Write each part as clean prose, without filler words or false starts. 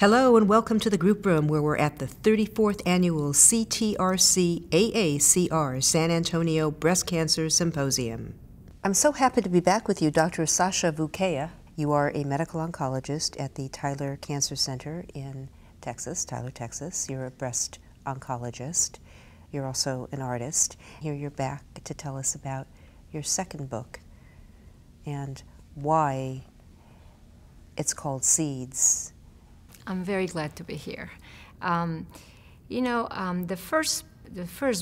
Hello and welcome to the group room where we're at the 34th annual CTRC AACR San Antonio Breast Cancer Symposium. I'm so happy to be back with you, Dr. Sasha Vukelja. You are a medical oncologist at the Tyler Cancer Center in Texas, Tyler, Texas. You're a breast oncologist. You're also an artist. Here you're back to tell us about your second book and why it's called Seeds. I'm very glad to be here. The first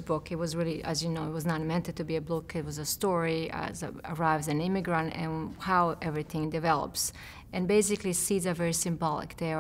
book, it was really, as you know, it was not meant to be a book. It was a story as arrives an immigrant and how everything develops. And basically, seeds are very symbolic. They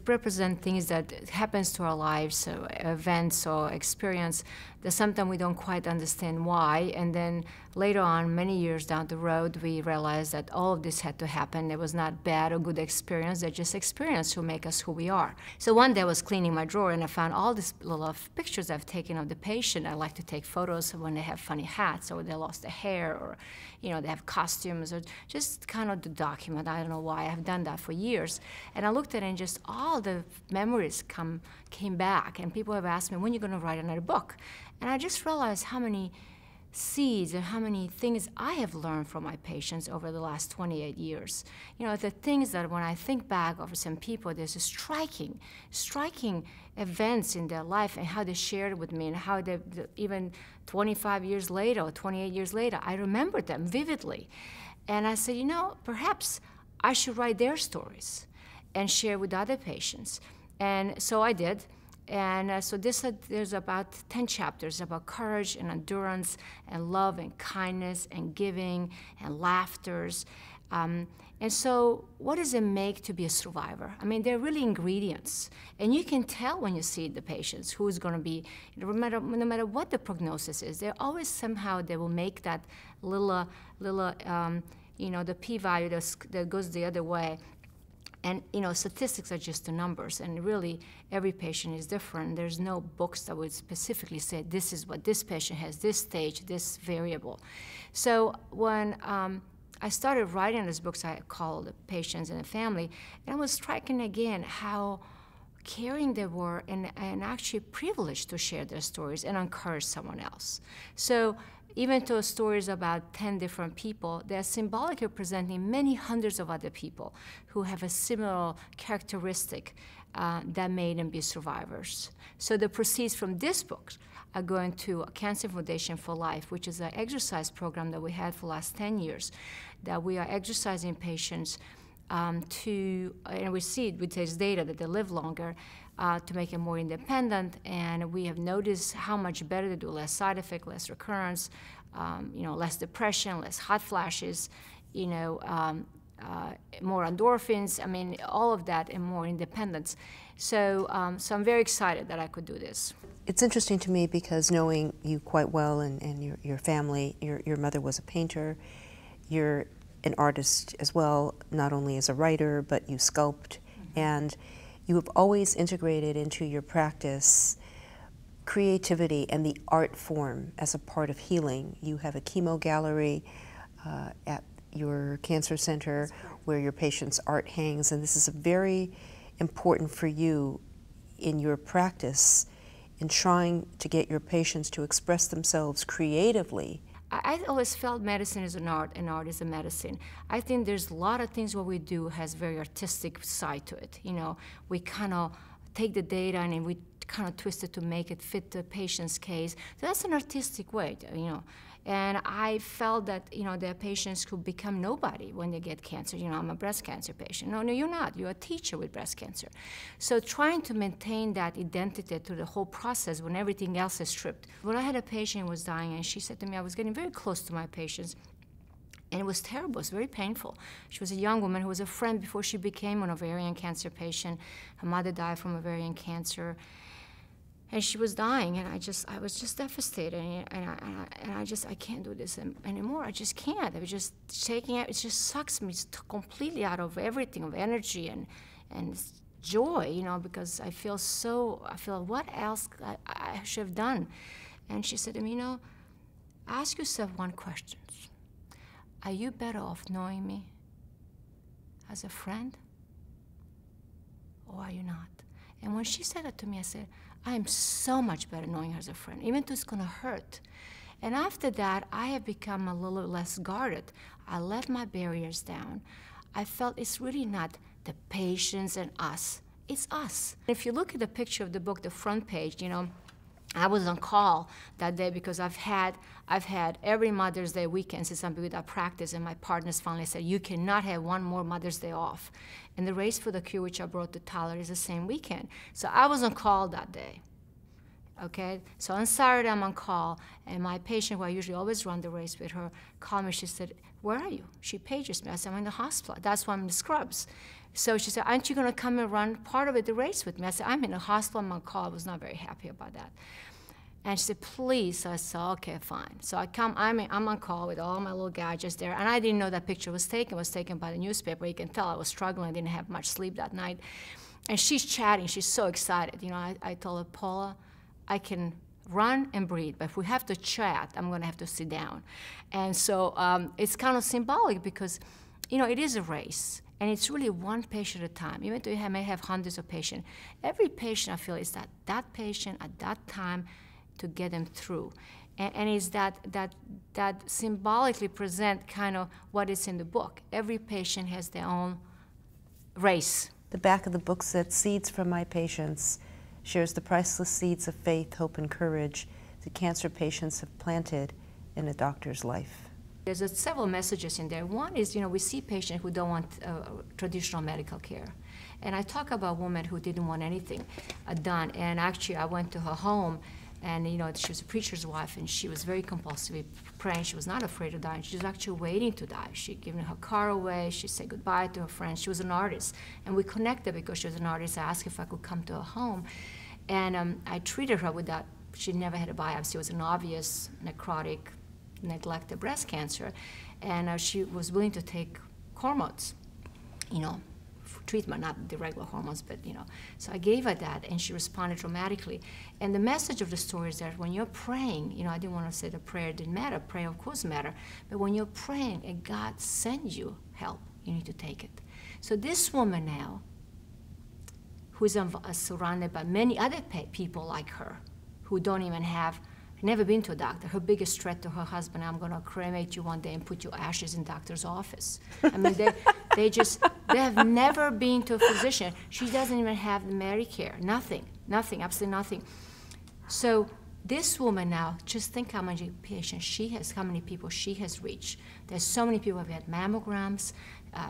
represent things that happens to our lives, so events or experience that sometimes we don't quite understand why, and then later on, many years down the road, we realize that all of this had to happen. It was not bad or good experience, they're just experience to make us who we are. So one day I was cleaning my drawer and I found all these little pictures I've taken of the patient. I like to take photos when they have funny hats or they lost their hair or they have costumes or just kind of to document. I don't know why, I've done that for years. And I looked at it and just all the memories came back, and people have asked me, when are you going to write another book? And I just realized how many seeds and how many things I have learned from my patients over the last 28 years. The things that when I think back over some people, there's a striking events in their life and how they shared it with me and how they, even 25 years later or 28 years later, I remember them vividly. And I said, perhaps I should write their stories and share with other patients. And so I did. And so there's about 10 chapters about courage and endurance and love and kindness and giving and laughters. And so what does it make to be a survivor? I mean, they're really ingredients. And you can tell when you see the patients who's going to be, no matter what the prognosis is, they're always somehow they will make that little the p-value that goes the other way. And statistics are just the numbers, and really every patient is different. There's no books that would specifically say this is what this patient has, this stage, this variable. So when I started writing these books, I called the patients and the family, and I was striking again how caring they were and actually privileged to share their stories and encourage someone else. So even though stories about 10 different people, they are symbolic representing many hundreds of other people who have a similar characteristic that made them be survivors. So the proceeds from this book are going to a Cancer Foundation for Life, which is an exercise program that we had for the last 10 years, that we are exercising patients and we see with this data that they live longer, to make them more independent, and we have noticed how much better they do, less side effect, less recurrence, less depression, less hot flashes, more endorphins, I mean, all of that and more independence. So I'm very excited that I could do this. It's interesting to me because knowing you quite well and your family, your mother was a painter, you're an artist as well, not only as a writer, but you sculpt, and you have always integrated into your practice creativity and the art form as a part of healing. You have a chemo gallery at your cancer center where your patients' art hangs, and this is very important for you in your practice in trying to get your patients to express themselves creatively. I always felt medicine is an art and art is a medicine. I think there's a lot of things what we do has very artistic side to it. We kind of take the data and we kind of twist it to make it fit the patient's case. So that's an artistic way, And I felt that, there are patients who become nobody when they get cancer. I'm a breast cancer patient. No, you're not. You're a teacher with breast cancer. So trying to maintain that identity through the whole process when everything else is stripped. When I had a patient who was dying, and she said to me, I was getting very close to my patients, and it was terrible. It was very painful. She was a young woman who was a friend before she became an ovarian cancer patient. Her mother died from ovarian cancer. And she was dying, and I was just devastated, and I can't do this anymore. I just can't. I was just taking it. It just sucks me completely out of everything, of energy and joy, because I feel what else I should have done. And she said to me, ask yourself one question. Are you better off knowing me as a friend or are you not? And when she said that to me, I said, I am so much better knowing her as a friend, even though it's going to hurt. And after that, I have become a little less guarded. I let my barriers down. I felt it's really not the patients and us, it's us. If you look at the picture of the book, the front page, you know, I was on call that day because I've had every Mother's Day weekend since I've been with our practice, and my partners finally said, you cannot have one more Mother's Day off. And the Race for the Cure, which I brought to Tyler, is the same weekend. So I was on call that day. Okay, so on Saturday I'm on call, and my patient, who I usually always run the race with her, called me. She said, where are you? She pages me. I said, I'm in the hospital. That's why I'm in the scrubs. So she said, aren't you going to come and run part of it, the race with me? I said, I'm in the hospital. I'm on call. I was not very happy about that. And she said, please. So I said, okay, fine. So I come, I'm on call with all my little gadgets there, and I didn't know that picture was taken. It was taken by the newspaper. You can tell I was struggling. I didn't have much sleep that night. And she's chatting. She's so excited. You know, I told her, Paula, I can run and breathe, but if we have to chat, I'm going to have to sit down. And so it's kind of symbolic because, you know, it is a race, and it's really one patient at a time. Even though you may have hundreds of patients, every patient, I feel, is that patient at that time to get them through. And it's that symbolically present kind of what is in the book. Every patient has their own race. The back of the book said, Seeds from My Patients, shares the priceless seeds of faith, hope, and courage that cancer patients have planted in a doctor's life. There's several messages in there. One is, you know, we see patients who don't want traditional medical care. And I talk about a woman who didn't want anything done. And actually, I went to her home, and, you know, she was a preacher's wife, and she was very compulsively praying. She was not afraid of dying. She was actually waiting to die. She'd given her car away. She said goodbye to her friends. She was an artist. And we connected because she was an artist. I asked if I could come to her home. And I treated her with that. She never had a biopsy. It was an obvious necrotic, neglected breast cancer. And she was willing to take hormones, you know, treatment, not the regular hormones, but, you know. So I gave her that, and she responded dramatically. And the message of the story is that when you're praying, you know, I didn't want to say that prayer didn't matter. Prayer, of course, matter. But when you're praying and God sends you help, you need to take it. So this woman now, who is surrounded by many other people like her, who don't even have, never been to a doctor. Her biggest threat to her husband, I'm going to cremate you one day and put your ashes in doctor's office. I mean, they have never been to a physician. She doesn't even have the Medicare, nothing, absolutely nothing. So this woman now, just think how many patients she has, how many people she has reached. There's so many people who have had mammograms,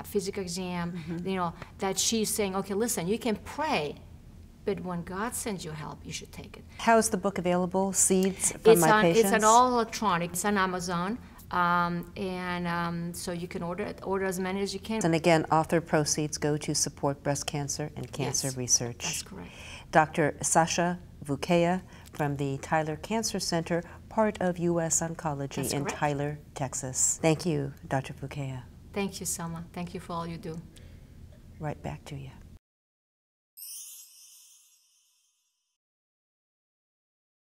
physical exam, you know, that she's saying, okay, listen, you can pray, but when God sends you help, you should take it. How is the book available, Seeds from My Patients? It's on all electronic. It's on Amazon. So you can order as many as you can. And again, author proceeds go to support breast cancer and cancer research. That's correct. Dr. Sasha Vukelja from the Tyler Cancer Center, part of U.S. Oncology in Tyler, Texas. Thank you, Dr. Vukelja. Thank you, Selma. Thank you for all you do. Right back to you.